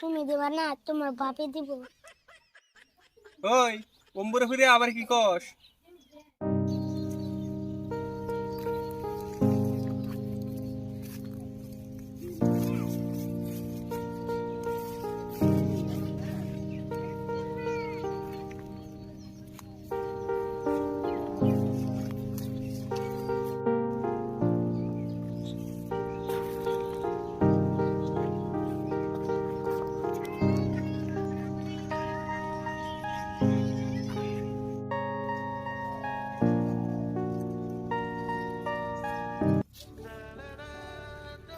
তুমি দেবা না, তোমার বাপে দিব। ওই অম্বুরে ফিরে আবার কি কস?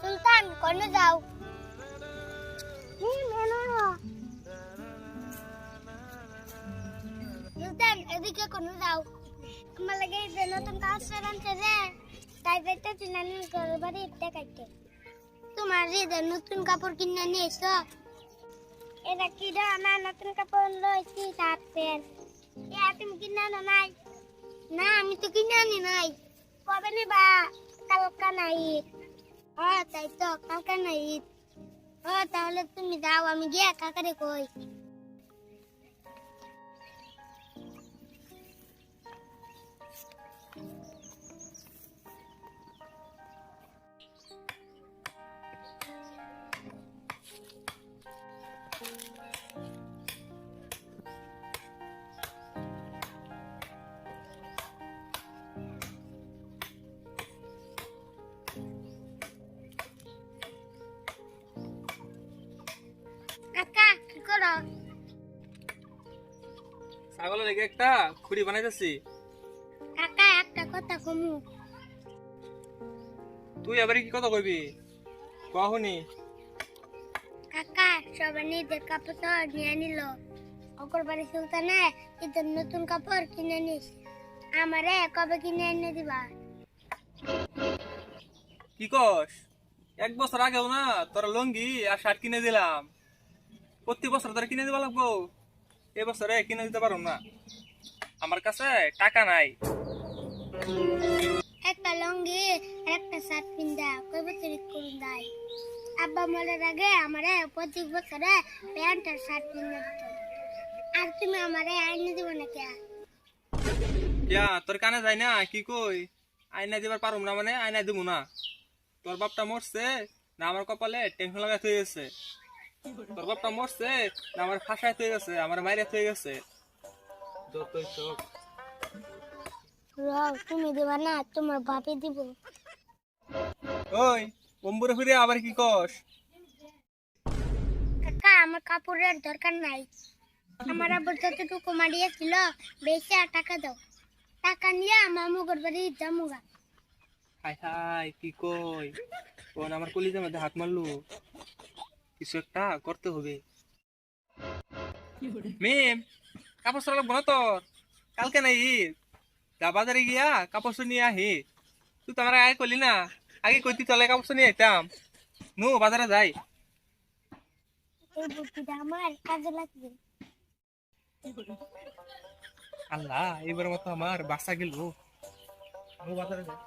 সুলতান কোনে যাও? সুলতান এদিকে কোনে যাও? আমার লাগে যে নতুন কাজ আনছে রে, তাই যাইতেছি নানির ঘরের বাড়ি দেখাইতে। তোমার যে নতুন কাপড় কিনে নিয়ে এসো। এটা কি না নতুন কাপড় লইছি, শার্ট প্যান্ট। তুমি কিনে আনো নাই? না আমি তো কিনে আনি নাই। কবে নিবা? কালকা নাই। তাই তো কালকা নাই। তাহলে তুমি যাও, আমি গিয়ে কাকারে কই। কাকা কি করো? ছাগলের লেগে একটা খুঁড়ি বানাইতেছি। কাকা একটা কথা কমু। তুই এবারে কি কথা কইবি? কহনি। কাকা সবাই নিজের কাপড় তো নিয়ে নিল। অকরবারে সুলতানে ঈদের নতুন কাপড় কিনে নিস। আমারে কবে কিনে এনে দিবা? কি কস? 1 বছর আগেও না তোরা লঙ্গি আর শার্ট কিনে দিলাম। প্রতি বছর তোরা কিনে দিবা লাগবো। এবছরে কিনে দিতে পারো না, আমার কাছে টাকা নাই। একটা লঙ্গি আর একটা শার্ট কিনদা কই বছর ঈদ করুন দাই। আব্বা মরার আগে আমারে প্রতি বছরে প্যান্ট আর শার্ট কিনে দিত। আর তুমি আমারে এনে দিব না কে? কিয়া তোর কানে যায় না? কি কই আয়না দিবার পারুম না, মানে আয়না দিব না? তোর বাপটা মরছে না আমার কপালে টেনশন লাগাই হয়ে গেছে? তোর বাপটা মরছে না আমার ফাঁসায় হয়ে গেছে, আমার মাইরে হয়ে গেছে? যতই সব। তুমি দেবা না, তোমার বাপে দিব। ওই অম্বুরে ফিরে আবার কি কস? কাকা আমার কাপড়ের দরকার নাই। আমার আবার যতটুকু মারিয়েছিল বেশি আর টাকা দাও। টাকা নিয়ে আমার মুগর বাড়ি জামুগা। হাই হাই কি কই? কোন আমার কলিজার মধ্যে হাত মারলো। কিছু একটা করতে হবে। মেম, কাপড় চোর লাগবো না তোর? কালকে নাই ঈদ, যা বাজারে গিয়া কাপড় চোর নিয়ে আহি। তুই তো আমার আগে করলি না? আগে কইতি চলে কাপড় চোর নিয়ে আইতাম। নু বাজারে যাই। এই বুদ্ধিটা আমার কাজে লাগবে। আল্লাহ, এবার মতো আমার বাসা গেল। নু বাজারে যাই।